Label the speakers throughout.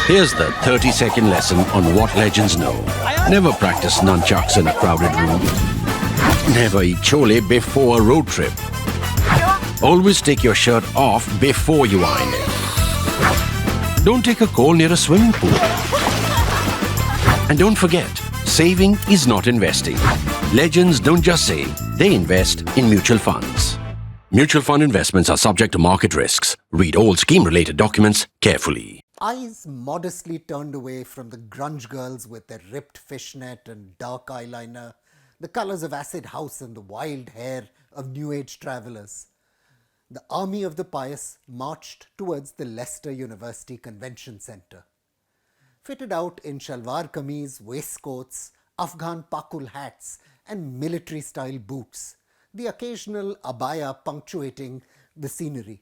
Speaker 1: Here's the 30-second lesson on what legends know. Never practice nunchucks in a crowded room. Never eat chole before a road trip. Always take your shirt off before you iron it. Don't take a call near a swimming pool. And don't forget, saving is not investing. Legends don't just save, they invest in mutual funds. Mutual fund investments are subject to market risks. Read all scheme-related documents carefully.
Speaker 2: Eyes modestly turned away from the grunge girls with their ripped fishnet and dark eyeliner, the colours of acid house and the wild hair of New Age travellers. The army of the pious marched towards the Leicester University Convention Centre. Fitted out in shalwar kameez, waistcoats, Afghan pakul hats and military-style boots, the occasional abaya punctuating the scenery,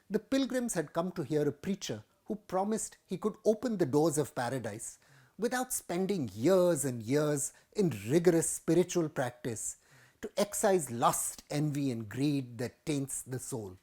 Speaker 2: the pilgrims had come to hear a preacher who promised he could open the doors of paradise without spending years and years in rigorous spiritual practice to excise lust, envy and greed that taints the soul.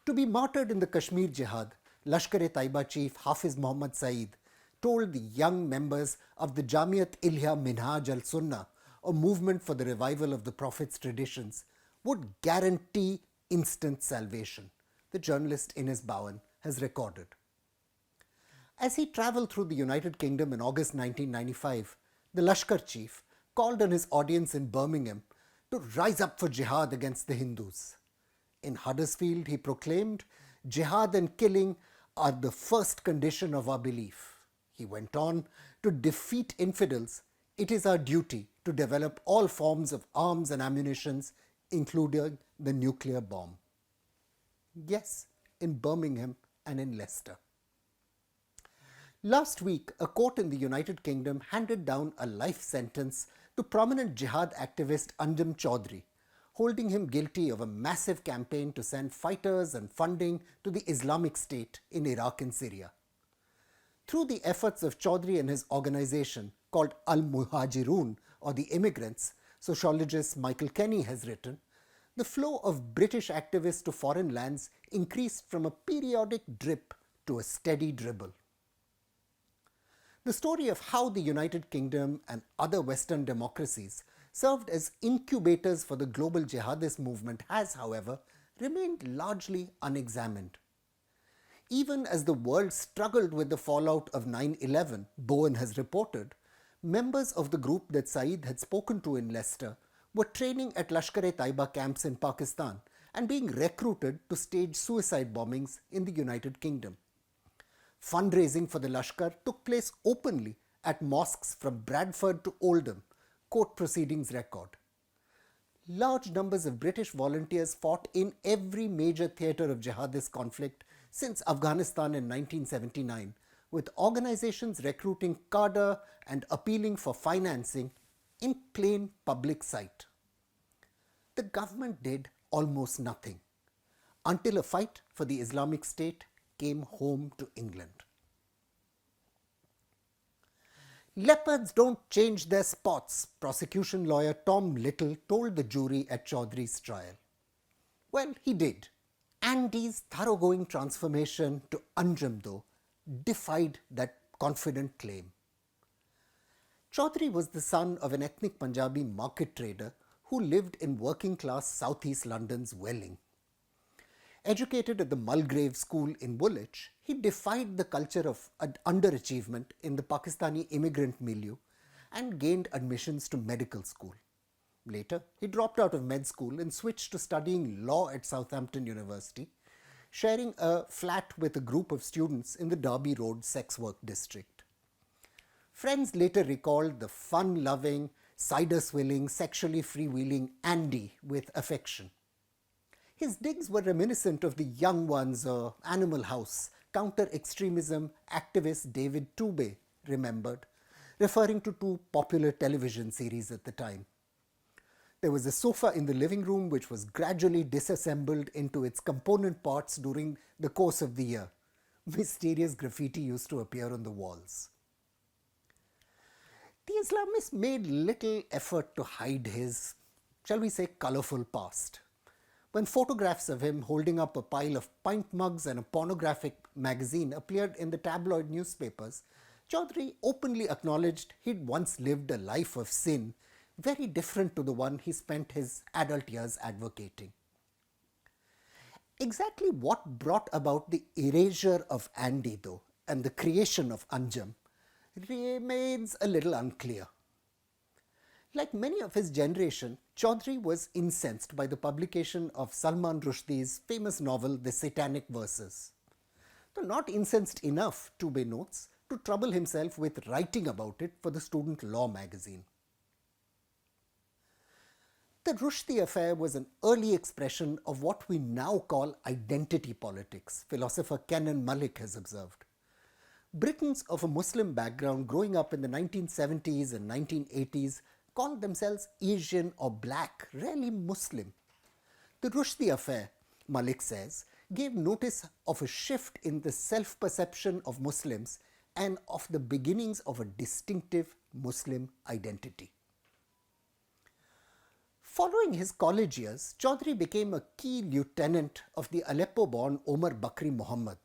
Speaker 2: To be martyred in the Kashmir Jihad, Lashkar-e-Taiba chief Hafiz Muhammad Saeed told the young members of the Jamiat Ilya Minhaj al-Sunnah, a movement for the revival of the Prophet's traditions, would guarantee instant salvation, the journalist Ines Bowen has recorded. As he travelled through the United Kingdom in August 1995, the Lashkar chief called on his audience in Birmingham to rise up for jihad against the Hindus. In Huddersfield, he proclaimed, "Jihad and killing are the first condition of our belief." He went on, "To defeat infidels, it is our duty to develop all forms of arms and ammunitions, including the nuclear bomb." Yes, in Birmingham and in Leicester. Last week, a court in the United Kingdom handed down a life sentence to prominent jihad activist Anjem Choudary, holding him guilty of a massive campaign to send fighters and funding to the Islamic State in Iraq and Syria. Through the efforts of Choudary and his organization called Al-Muhajirun, or the Immigrants, sociologist Michael Kenny has written, the flow of British activists to foreign lands increased from a periodic drip to a steady dribble. The story of how the United Kingdom and other Western democracies served as incubators for the global jihadist movement has, however, remained largely unexamined. Even as the world struggled with the fallout of 9/11, Bowen has reported, members of the group that Saeed had spoken to in Leicester were training at Lashkar-e-Taiba camps in Pakistan and being recruited to stage suicide bombings in the United Kingdom. Fundraising for the Lashkar took place openly at mosques from Bradford to Oldham, court proceedings record. Large numbers of British volunteers fought in every major theatre of jihadist conflict since Afghanistan in 1979, with organizations recruiting cadre and appealing for financing in plain public sight. The government did almost nothing until a fight for the Islamic State came home to England. Leopards don't change their spots, prosecution lawyer Tom Little told the jury at Chowdhury's trial. Well, he did. Andy's thoroughgoing transformation to Anjem, though, defied that confident claim. Choudhury was the son of an ethnic Punjabi market trader who lived in working-class southeast London's Welling. Educated at the Mulgrave School in Woolwich, he defied the culture of underachievement in the Pakistani immigrant milieu and gained admissions to medical school. Later, he dropped out of med school and switched to studying law at Southampton University, sharing a flat with a group of students in the Derby Road sex work district. Friends later recalled the fun-loving, cider-swilling, sexually freewheeling Andy with affection. His digs were reminiscent of the Young Ones or Animal House, counter-extremism activist David Toubé remembered, referring to two popular television series at the time. There was a sofa in the living room which was gradually disassembled into its component parts during the course of the year. Mysterious graffiti used to appear on the walls. The Islamists made little effort to hide his, shall we say, colourful past. When photographs of him holding up a pile of pint mugs and a pornographic magazine appeared in the tabloid newspapers, Choudary openly acknowledged he'd once lived a life of sin, very different to the one he spent his adult years advocating. Exactly what brought about the erasure of Andy, though, and the creation of Anjem remains a little unclear. Like many of his generation, Choudary was incensed by the publication of Salman Rushdie's famous novel The Satanic Verses. Though not incensed enough, Tube notes, to trouble himself with writing about it for the Student Law magazine. The Rushdie affair was an early expression of what we now call identity politics, philosopher Kenan Malik has observed. Britons of a Muslim background growing up in the 1970s and 1980s called themselves Asian or black, rarely Muslim. The Rushdie affair, Malik says, gave notice of a shift in the self-perception of Muslims and of the beginnings of a distinctive Muslim identity. Following his college years, Choudary became a key lieutenant of the Aleppo-born Omar Bakri Muhammad,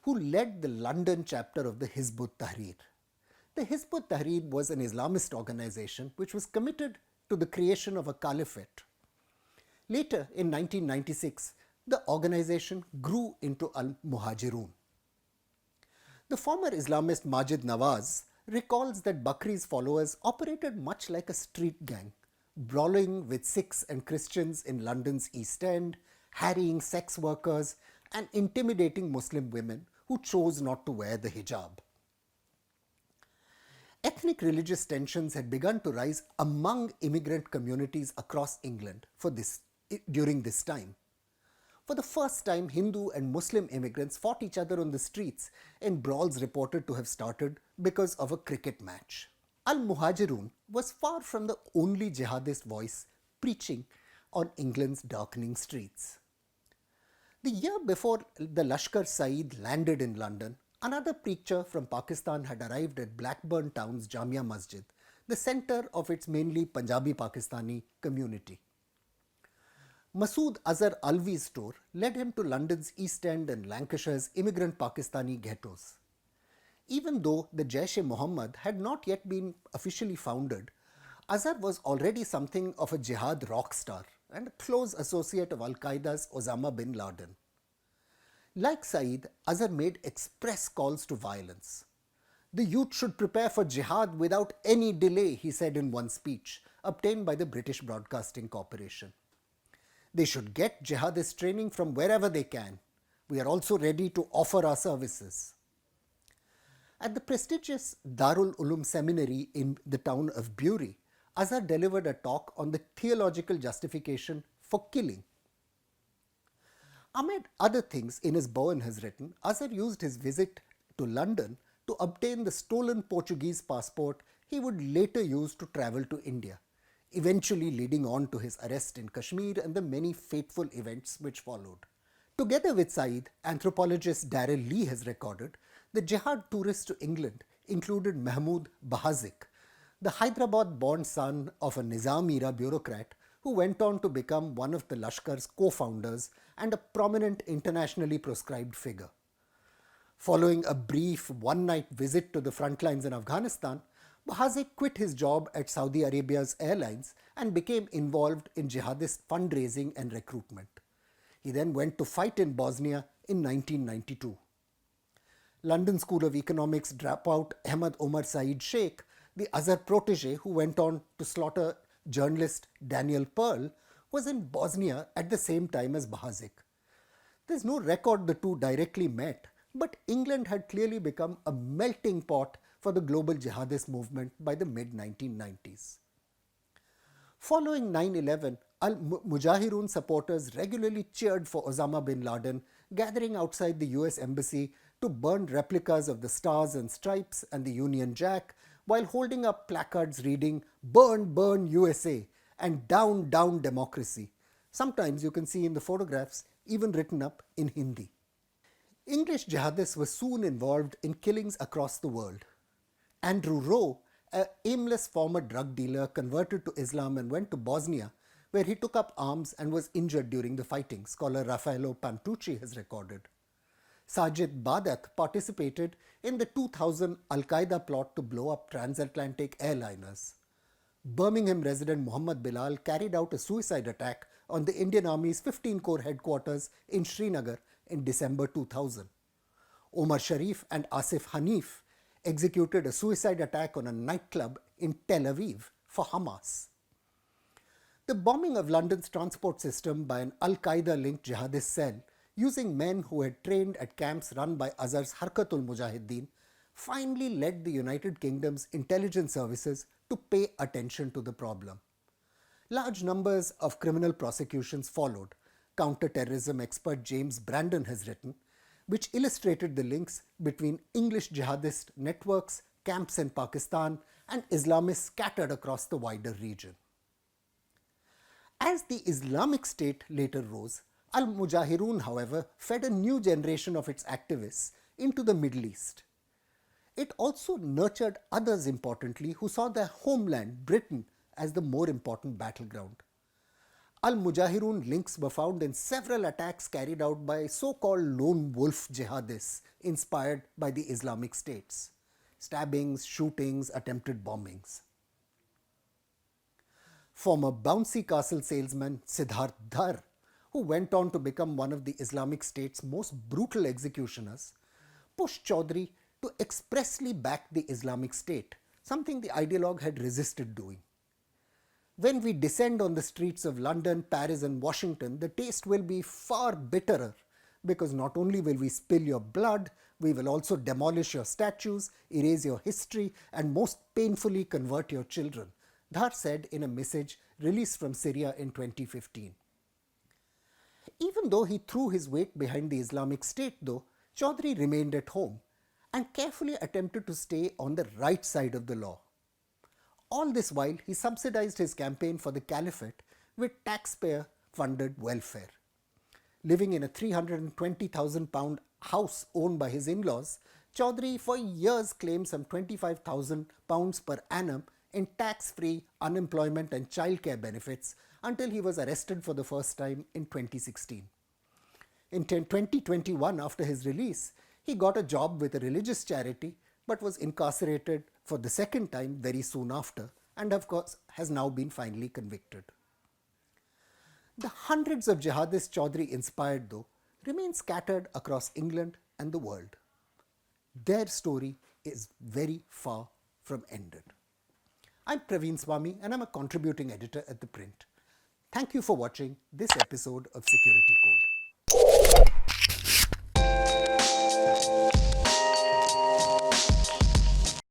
Speaker 2: who led the London chapter of the Hizb ut-Tahrir. The Hizb ut-Tahrir was an Islamist organization which was committed to the creation of a caliphate. Later, in 1996, the organization grew into Al-Muhajirun. The former Islamist Majid Nawaz recalls that Bakri's followers operated much like a street gang, brawling with Sikhs and Christians in London's East End, harrying sex workers, and intimidating Muslim women who chose not to wear the hijab. Ethnic religious tensions had begun to rise among immigrant communities across England during this time. For the first time, Hindu and Muslim immigrants fought each other on the streets, and brawls reported to have started because of a cricket match. Al-Muhajirun was far from the only jihadist voice preaching on England's darkening streets. The year before the Lashkar Saeed landed in London, another preacher from Pakistan had arrived at Blackburn Town's Jamia Masjid, the centre of its mainly Punjabi Pakistani community. Masood Azhar Alvi's tour led him to London's East End and Lancashire's immigrant Pakistani ghettos. Even though the Jaish-e-Mohammed had not yet been officially founded, Azhar was already something of a jihad rock star and a close associate of Al-Qaeda's Osama bin Laden. Like Saeed, Azhar made express calls to violence. The youth should prepare for jihad without any delay, he said in one speech, obtained by the British Broadcasting Corporation. They should get jihadist training from wherever they can. We are also ready to offer our services. At the prestigious Darul Uloom Seminary in the town of Bury, Azhar delivered a talk on the theological justification for killing. Amid other things in his Bowen has written, Azhar used his visit to London to obtain the stolen Portuguese passport he would later use to travel to India, eventually leading on to his arrest in Kashmir and the many fateful events which followed. Together with Saeed, anthropologist Darrell Lee has recorded, the jihad tourists to England included Mahmood Bahazik, the Hyderabad-born son of a Nizam-era bureaucrat who went on to become one of the Lashkar's co-founders and a prominent internationally proscribed figure. Following a brief one-night visit to the front lines in Afghanistan, Bahazik quit his job at Saudi Arabia's airlines and became involved in jihadist fundraising and recruitment. He then went to fight in Bosnia in 1992. London School of Economics dropout Ahmad Omar Saeed Sheikh, the Azhar protege who went on to slaughter journalist Daniel Pearl, was in Bosnia at the same time as Bahazik. There's no record the two directly met, but England had clearly become a melting pot for the global jihadist movement by the mid-1990s. Following 9/11, Al-Mujahirun supporters regularly cheered for Osama bin Laden, gathering outside the US Embassy to burn replicas of the Stars and Stripes and the Union Jack while holding up placards reading "Burn, burn USA" and "Down, down democracy." Sometimes you can see in the photographs even written up in Hindi. English jihadists were soon involved in killings across the world. Andrew Rowe, an aimless former drug dealer, converted to Islam and went to Bosnia, where he took up arms and was injured during the fighting, scholar Raffaello Pantucci has recorded. Sajid Badat participated in the 2000 Al-Qaeda plot to blow up transatlantic airliners. Birmingham resident Muhammad Bilal carried out a suicide attack on the Indian Army's 15 Corps headquarters in Srinagar in December 2000. Omar Sharif and Asif Hanif executed a suicide attack on a nightclub in Tel Aviv for Hamas. The bombing of London's transport system by an Al-Qaeda-linked jihadist cell using men who had trained at camps run by Azhar's Harkatul Mujahideen finally led the United Kingdom's intelligence services to pay attention to the problem. Large numbers of criminal prosecutions followed, counter-terrorism expert James Brandon has written, which illustrated the links between English jihadist networks, camps in Pakistan, and Islamists scattered across the wider region. As the Islamic State later rose, Al-Mujahirun, however, fed a new generation of its activists into the Middle East. It also nurtured others importantly who saw their homeland, Britain, as the more important battleground. Al-Mujahirun links were found in several attacks carried out by so-called lone wolf jihadists inspired by the Islamic States. Stabbings, shootings, attempted bombings. Former bouncy castle salesman Siddharth Dhar, who went on to become one of the Islamic State's most brutal executioners, pushed Choudary to expressly back the Islamic State, something the ideologue had resisted doing. When we descend on the streets of London, Paris and Washington, the taste will be far bitterer because not only will we spill your blood, we will also demolish your statues, erase your history and most painfully convert your children, Dhar said in a message released from Syria in 2015. Even though he threw his weight behind the Islamic State though, Choudary remained at home and carefully attempted to stay on the right side of the law. All this while, he subsidized his campaign for the caliphate with taxpayer-funded welfare. Living in a £320,000 house owned by his in-laws, Choudary for years claimed some £25,000 per annum in tax-free unemployment and childcare benefits until he was arrested for the first time in 2016. In 2021, after his release, he got a job with a religious charity but was incarcerated for the second time very soon after and of course has now been finally convicted. The hundreds of jihadists Choudary inspired though remain scattered across England and the world. Their story is very far from ended. I'm Praveen Swami and I'm a contributing editor at ThePrint. Thank you for watching this episode of Security Code.